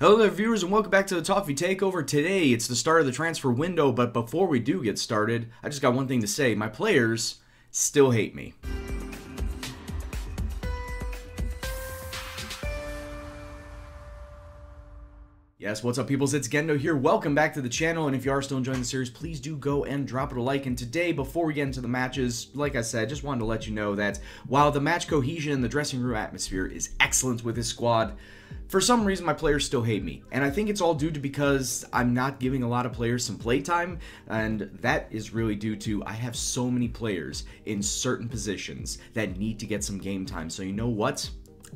Hello there viewers and welcome back to the Toffee Takeover. Today it's the start of the transfer window, but before we do get started, I just got one thing to say. My players still hate me. Yes, what's up peoples, it's Gendo here. Welcome back to the channel, and if you are still enjoying the series, please do go and drop it a like. And today, before we get into the matches, like I said, just wanted to let you know that while the match cohesion and the dressing room atmosphere is excellent with this squad, for some reason my players still hate me. And I think it's all due to because I'm not giving a lot of players some play time, and that is really due to I have so many players in certain positions that need to get some game time. So you know what?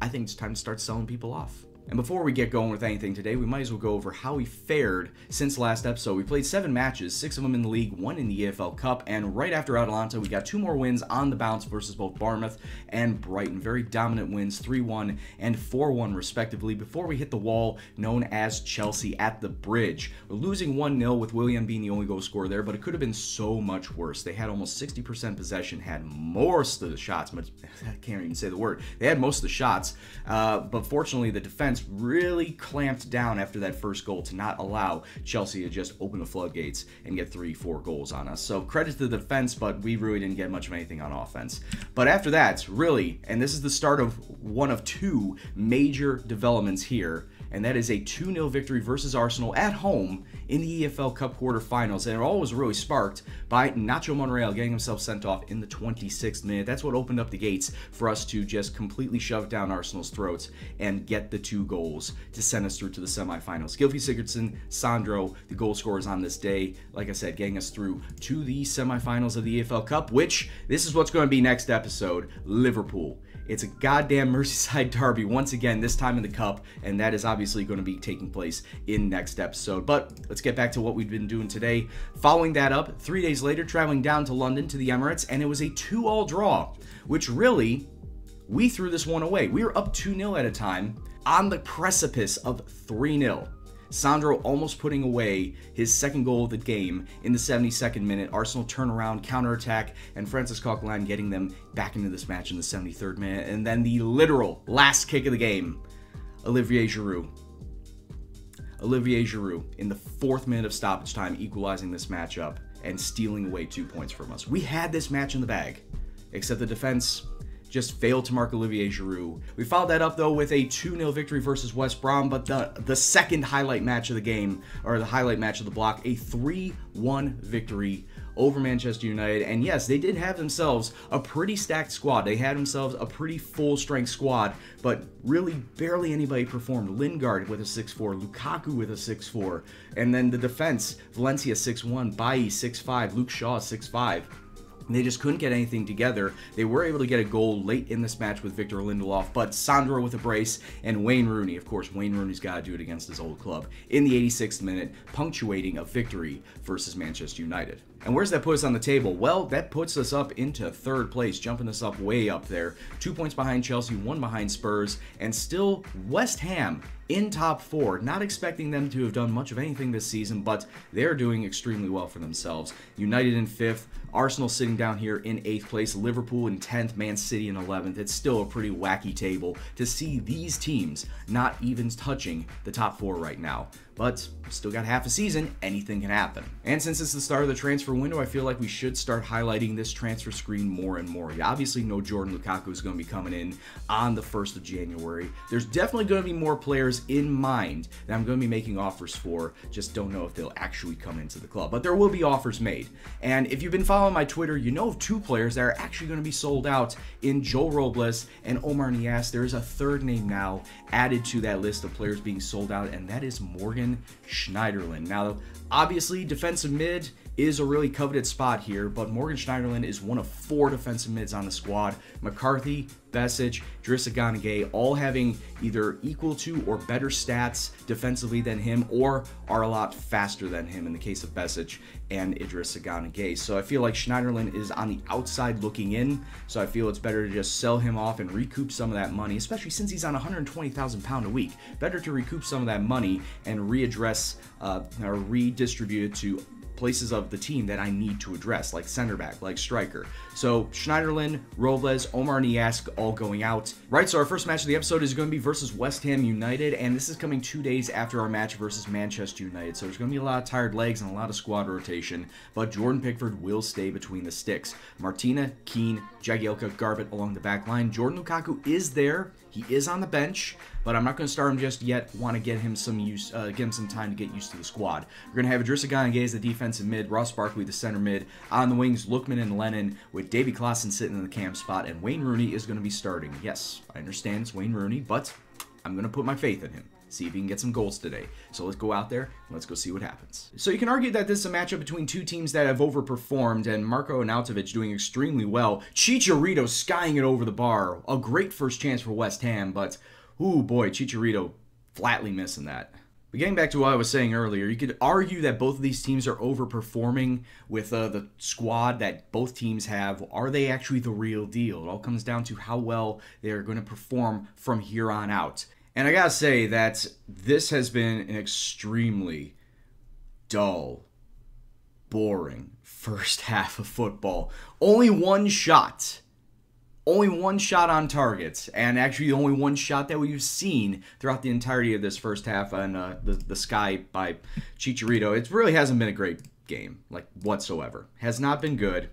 I think it's time to start selling people off. And before we get going with anything today, we might as well go over how we fared since last episode. We played 7 matches, 6 of them in the league, 1 in the EFL Cup, and right after Atalanta, we got 2 more wins on the bounce versus both Bournemouth and Brighton. Very dominant wins, 3-1 and 4-1 respectively, before we hit the wall known as Chelsea at the Bridge. We're losing 1-0 with Willian being the only goal scorer there, but it could have been so much worse. They had almost 60% possession, had most of the shots, but I can't even say the word. They had most of the shots, but fortunately the defense really clamped down after that first goal to not allow Chelsea to just open the floodgates and get 3-4 goals on us. So credit to the defense, but we really didn't get much of anything on offense. But after that, really, and this is the start of one of 2 major developments here, and that is a 2-0 victory versus Arsenal at home in the EFL Cup quarterfinals. And it all was really sparked by Nacho Monreal getting himself sent off in the 26th minute. That's what opened up the gates for us to just completely shove down Arsenal's throats and get the 2 goals to send us through to the semifinals. Gylfi Sigurdsson, Sandro, the goal scorers on this day, like I said, getting us through to the semifinals of the EFL Cup, which this is what's going to be next episode, Liverpool. It's a goddamn Merseyside derby once again, this time in the Cup, and that is obviously going to be taking place in next episode. But let's get back to what we've been doing today. Following that up, 3 days later, traveling down to London to the Emirates, and it was a 2-2 draw, which really, we threw this one away. We were up 2-0 at a time on the precipice of 3-0. Sandro almost putting away his second goal of the game in the 72nd minute. Arsenal turnaround, counterattack, and Francis Coquelin getting them back into this match in the 73rd minute. And then the literal last kick of the game, Olivier Giroud. Olivier Giroud in the 4th minute of stoppage time, equalizing this matchup and stealing away 2 points from us. We had this match in the bag, except the defense just failed to mark Olivier Giroud. We followed that up though with a 2-0 victory versus West Brom, but the second highlight match of the game, or the highlight match of the block, a 3-1 victory over Manchester United. And yes, they did have themselves a pretty stacked squad. They had themselves a pretty full-strength squad, but really barely anybody performed. Lingard with a 6-4, Lukaku with a 6-4, and then the defense, Valencia 6-1, Bailly 6-5, Luke Shaw 6-5. They just couldn't get anything together. They were able to get a goal late in this match with Victor Lindelof, but Sandro with a brace and Wayne Rooney, of course, Wayne Rooney's got to do it against his old club, in the 86th minute, punctuating a victory versus Manchester United. And where's that put us on the table? Well, that puts us up into 3rd place, jumping us up way up there. 2 points behind Chelsea, 1 behind Spurs, and still West Ham in top 4. Not expecting them to have done much of anything this season, but they're doing extremely well for themselves. United in 5th, Arsenal sitting down here in 8th place, Liverpool in 10th, Man City in 11th. It's still a pretty wacky table to see these teams not even touching the top 4 right now. But still got half a season, anything can happen. And since it's the start of the transfer window, I feel like we should start highlighting this transfer screen more and more. You obviously know Jordan Lukaku is going to be coming in on the 1st of January. There's definitely going to be more players in mind that I'm going to be making offers for. Just don't know if they'll actually come into the club. But there will be offers made. And if you've been following my Twitter, you know of 2 players that are actually going to be sold out in Joe Robles and Omar Niasse. There is a 3rd name now added to that list of players being sold out, and that is Morgan Schneiderlin. Now, obviously, defensive mid is a really coveted spot here, but Morgan Schneiderlin is one of 4 defensive mids on the squad. McCarthy, Besic, Idrissa Gana Gueye, all having either equal to or better stats defensively than him, or are a lot faster than him in the case of Besic and Idrissa Gana Gueye. So I feel like Schneiderlin is on the outside looking in, so I feel it's better to just sell him off and recoup some of that money, especially since he's on £120,000 a week. Better to recoup some of that money and readdress or redistribute it to places of the team that I need to address, like center back, like striker. So Schneiderlin, Robles, Omar Niask all going out. Right, so our first match of the episode is going to be versus West Ham United, and this is coming 2 days after our match versus Manchester United. So there's going to be a lot of tired legs and a lot of squad rotation, but Jordan Pickford will stay between the sticks. Martina, Keane, Jagielka, Garbett along the back line. Jordan Lukaku is there. He is on the bench, but I'm not going to start him just yet. Want to get him some time to get used to the squad. We're going to have Idrissa Gueye as the defensive mid, Ross Barkley the center mid, on the wings Lookman and Lennon, with Davy Klaassen sitting in the cam spot, and Wayne Rooney is going to be starting. Yes, I understand it's Wayne Rooney, but I'm going to put my faith in him. See if he can get some goals today. So let's go out there and let's go see what happens. So you can argue that this is a matchup between two teams that have overperformed, and Marko Arnautovic doing extremely well. Chicharito skying it over the bar. A great first chance for West Ham, but ooh boy, Chicharito flatly missing that. But getting back to what I was saying earlier, you could argue that both of these teams are overperforming with the squad that both teams have. Are they actually the real deal? It all comes down to how well they are going to perform from here on out. And I gotta say that this has been an extremely dull, boring first half of football. Only one shot on target, and actually only one shot that we've seen throughout the entirety of this first half on the sky by Chicharito. It really hasn't been a great game, like whatsoever. Has not been good.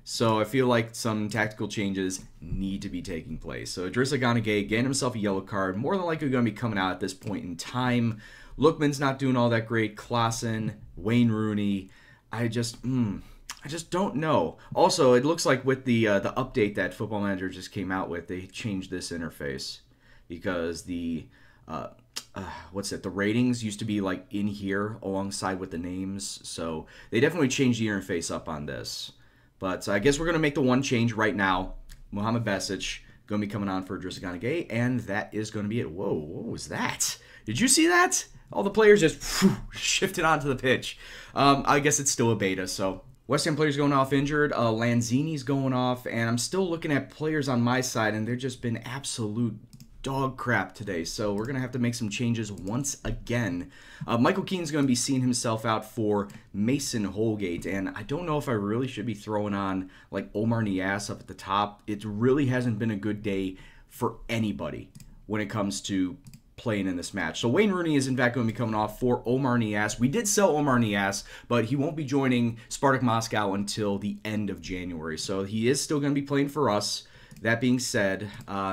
So I feel like some tactical changes need to be taking place. So Idrissa Gueye getting himself a yellow card, more than likely going to be coming out at this point in time. Lookman's not doing all that great. Klaassen, Wayne Rooney, I just don't know. Also, it looks like with the update that Football Manager just came out with, they changed this interface because the the ratings used to be like in here alongside with the names. So they definitely changed the interface up on this. But I guess we're going to make the one change right now. Mohamed Besic going to be coming on for Idrissa Gueye, and that is going to be it. Whoa, what was that? Did you see that? All the players just shifted onto the pitch. I guess it's still a beta, so West Ham players going off injured. Lanzini's going off, and I'm still looking at players on my side, and they've just been absolute dog crap today, so we're going to have to make some changes once again. Michael Keane's going to be seeing himself out for Mason Holgate, and I don't know if I really should be throwing on like Omar Niasse up at the top. It really hasn't been a good day for anybody when it comes to playing in this match. So Wayne Rooney is in fact going to be coming off for Omar Niasse. We did sell Omar Niasse, but he won't be joining Spartak Moscow until the end of January, so he is still going to be playing for us. That being said,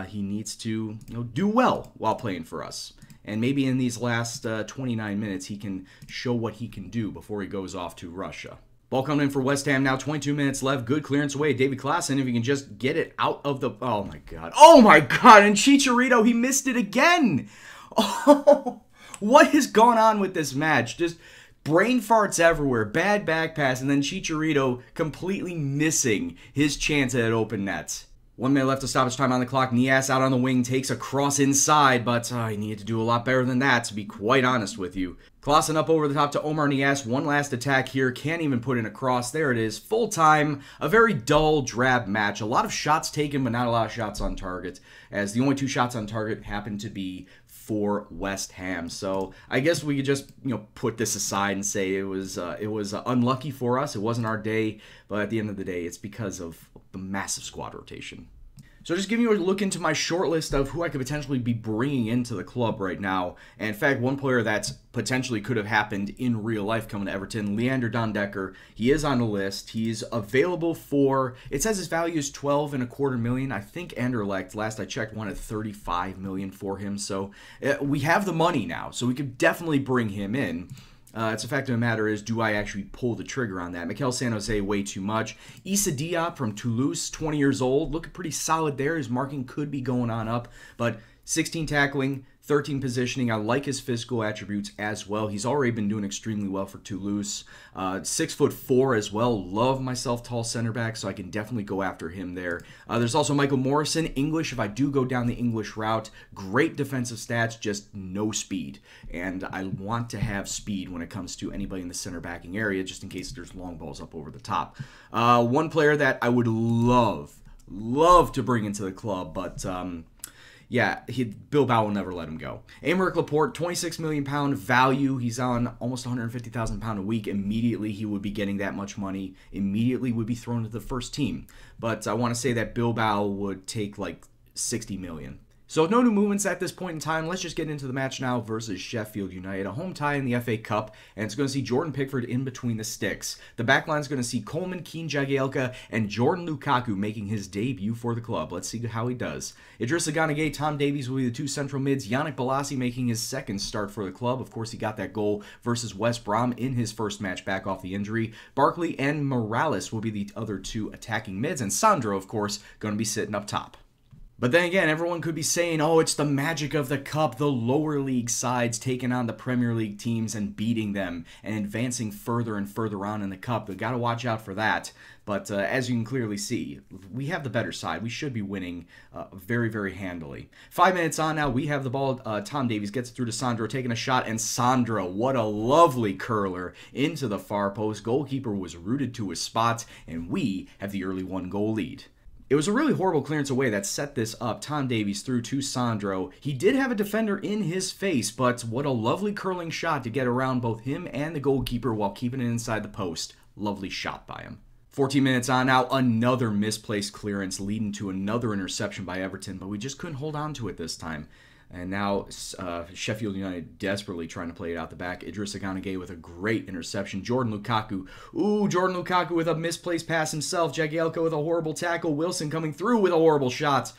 he needs to do well while playing for us. And maybe in these last 29 minutes, he can show what he can do before he goes off to Russia. Ball coming in for West Ham now, 22 minutes left. Good clearance away. Davy Klaassen, if he can just get it out of the... Oh, my God. Oh, my God. And Chicharito, he missed it again. Oh, what has gone on with this match? Just brain farts everywhere. Bad back pass. And then Chicharito completely missing his chance at an open net. 1 minute left of stoppage time on the clock. Niasse out on the wing, takes a cross inside, but he needed to do a lot better than that, to be quite honest with you. Klaassen up over the top to Omar Niasse. One last attack here. Can't even put in a cross. There it is. Full time. A very dull, drab match. A lot of shots taken, but not a lot of shots on target, as the only 2 shots on target happened to be for West Ham. So I guess we could just put this aside and say it was unlucky for us. It wasn't our day, but at the end of the day, it's because of the massive squad rotation. So just giving you a look into my short list of who I could potentially be bringing into the club right now. And in fact, one player that's potentially could have happened in real life coming to Everton, Leander Dondecker. He is on the list. He's available for, it says his value is $12.25 million. I think Anderlecht, last I checked, wanted $35 million for him. So we have the money now, so we could definitely bring him in. It's a fact of the matter is, do I actually pull the trigger on that? Mikel San Jose, way too much. Issa Diop from Toulouse, 20 years old, looking pretty solid there. His marking could be going on up, but 16 tackling, 13 positioning. I like his physical attributes as well. He's already been doing extremely well for Toulouse. 6'4" as well. Love myself tall center back, so I can definitely go after him there. There's also Michael Morrison, English, if I do go down the English route. Great defensive stats, just no speed. And I want to have speed when it comes to anybody in the center backing area, just in case there's long balls up over the top. One player that I would love to bring into the club, but yeah, Bilbao will never let him go. Aymeric Laporte, £26 million value. He's on almost £150,000 a week. Immediately, he would be getting that much money. Immediately would be thrown to the first team. But I want to say that Bilbao would take like 60 million. So no new movements at this point in time. Let's just get into the match now versus Sheffield United. A home tie in the FA Cup, and it's going to see Jordan Pickford in between the sticks. The backline is going to see Koeman, Keane Jagielka, and Jordan Lukaku making his debut for the club. Let's see how he does. Idrissa Gana Gueye, Tom Davies will be the two central mids. Yannick Bolasie making his second start for the club. Of course, he got that goal versus West Brom in his first match back off the injury. Barkley and Morales will be the other two attacking mids, and Sandro, of course, going to be sitting up top. But then again, everyone could be saying, oh, it's the magic of the cup, the lower league sides taking on the Premier League teams and beating them and advancing further and further on in the cup. We've got to watch out for that. But as you can clearly see, we have the better side. We should be winning very, very handily. 5 minutes on now, we have the ball. Tom Davies gets it through to Sandro, taking a shot, and Sandro, what a lovely curler into the far post. Goalkeeper was rooted to his spot, and we have the early 1-goal lead. It was a really horrible clearance away that set this up. Tom Davies through to Sandro. He did have a defender in his face, but what a lovely curling shot to get around both him and the goalkeeper while keeping it inside the post. Lovely shot by him. 14 minutes on now, another misplaced clearance leading to another interception by Everton, but we just couldn't hold on to it this time. And now Sheffield United desperately trying to play it out the back. Idrissa Gana Gueye with a great interception. Jordan Lukaku. Ooh, Jordan Lukaku with a misplaced pass himself. Jagielka with a horrible tackle. Wilson coming through with a horrible shot.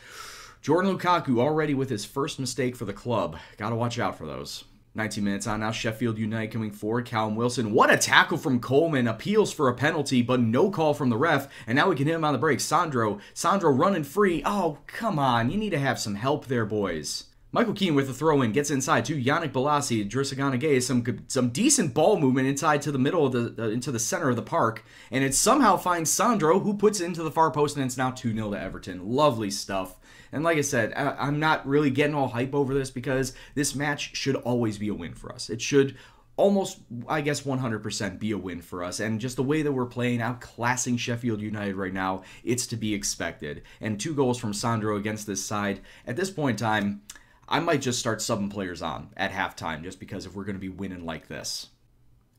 Jordan Lukaku already with his first mistake for the club. Got to watch out for those. 19 minutes on now, Sheffield United coming forward. Callum Wilson. What a tackle from Koeman. Appeals for a penalty, but no call from the ref. And now we can hit him on the break. Sandro running free. Oh, come on. You need to have some help there, boys. Michael Keane with the throw-in gets inside to Yannick Bolasie. Idrissa Gana Gueye, some decent ball movement inside to the middle of into the center of the park, and it somehow finds Sandro, who puts it into the far post, and it's now 2-0 to Everton. Lovely stuff. And like I said, I'm not really getting all hype over this because this match should always be a win for us. It should almost, I guess, 100% be a win for us. And just the way that we're playing, outclassing Sheffield United right now, it's to be expected. And 2 goals from Sandro against this side. At this point in time, I might just start subbing players on at halftime just because if we're going to be winning like this.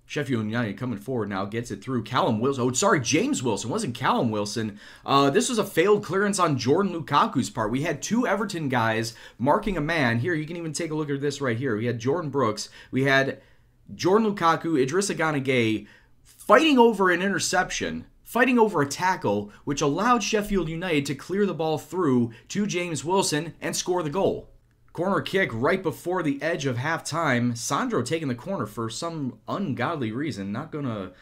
Sheffield United coming forward now, gets it through. Callum Wilson. Oh, sorry, James Wilson. It wasn't Callum Wilson. This was a failed clearance on Jordan Lukaku's part. We had 2 Everton guys marking a man. Here, you can even take a look at this right here. We had Jordan Brooks. We had Jordan Lukaku, Idrissa Gana Gueye fighting over an interception, fighting over a tackle, which allowed Sheffield United to clear the ball through to James Wilson and score the goal. Corner kick right before the edge of halftime. Sandro taking the corner for some ungodly reason. Not gonna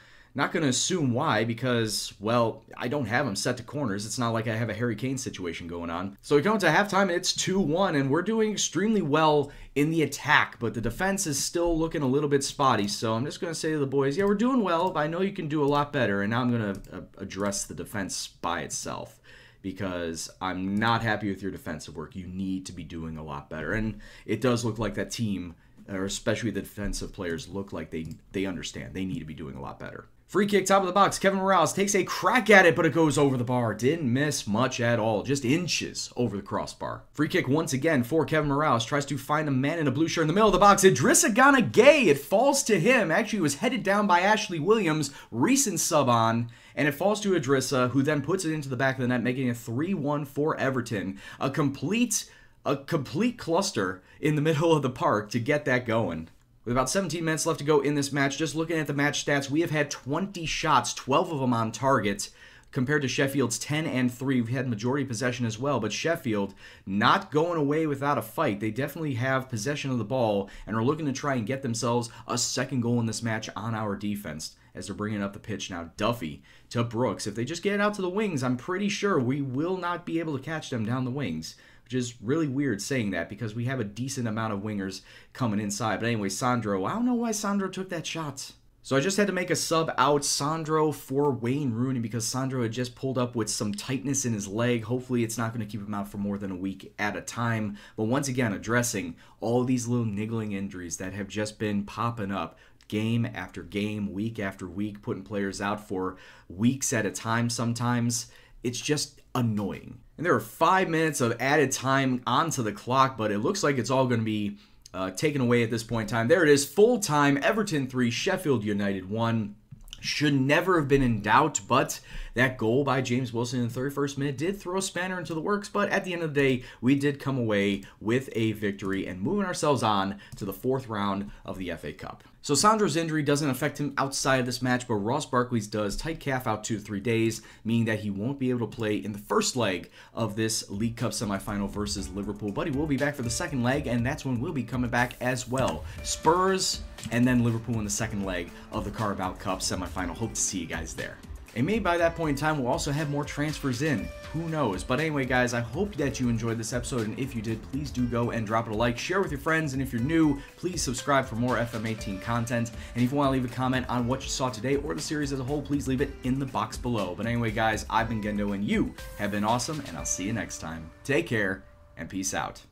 assume why because, well, I don't have him set to corners. It's not like I have a Harry Kane situation going on. So we come to halftime and it's 2-1 and we're doing extremely well in the attack, but the defense is still looking a little bit spotty. So I'm just going to say to the boys, yeah, we're doing well, but I know you can do a lot better. And now I'm going to address the defense by itself, because I'm not happy with your defensive work. You need to be doing a lot better. And it does look like that team, or especially the defensive players, look like they understand. They need to be doing a lot better. Free kick, top of the box. Kevin Morales takes a crack at it, but it goes over the bar. Didn't miss much at all. Just inches over the crossbar. Free kick once again for Kevin Morales. Tries to find a man in a blue shirt in the middle of the box. Idrissa Gana Gueye. It falls to him. Actually, it was headed down by Ashley Williams. Recent sub on. And it falls to Idrissa, who then puts it into the back of the net, making it 3-1 for Everton. A complete cluster in the middle of the park to get that going. With about 17 minutes left to go in this match, just looking at the match stats, we have had 20 shots, 12 of them on target, compared to Sheffield's 10 and 3. We've had majority possession as well, but Sheffield not going away without a fight. They definitely have possession of the ball and are looking to try and get themselves a second goal in this match on our defense as they're bringing up the pitch now. Duffy to Brooks. If they just get it out to the wings, I'm pretty sure we will not be able to catch them down the wings, which is really weird saying that because we have a decent amount of wingers coming inside. But anyway, Sandro, I don't know why Sandro took that shot. So I just had to make a sub out Sandro for Wayne Rooney because Sandro had just pulled up with some tightness in his leg. Hopefully it's not going to keep him out for more than a week at a time. But once again, addressing all these little niggling injuries that have just been popping up game after game, week after week, putting players out for weeks at a time sometimes. It's just annoying. And there are 5 minutes of added time onto the clock, but it looks like it's all going to be taken away at this point in time. There it is, full time, Everton 3, Sheffield United 1. Should never have been in doubt, but that goal by James Wilson in the 31st minute did throw a spanner into the works, but at the end of the day, we did come away with a victory and moving ourselves on to the 4th round of the FA Cup. So Sandro's injury doesn't affect him outside of this match, but Ross Barkley's does. Tight calf out 2 to 3 days, meaning that he won't be able to play in the first leg of this League Cup semifinal versus Liverpool, but he will be back for the second leg, and that's when we'll be coming back as well. Spurs, and then Liverpool in the second leg of the Carabao Cup semifinal. Hope to see you guys there. And maybe by that point in time, we'll also have more transfers in. Who knows? But anyway, guys, I hope that you enjoyed this episode. And if you did, please do go and drop it a like. Share with your friends. And if you're new, please subscribe for more FM18 content. And if you want to leave a comment on what you saw today or the series as a whole, please leave it in the box below. But anyway, guys, I've been Gendo, and you have been awesome. And I'll see you next time. Take care, and peace out.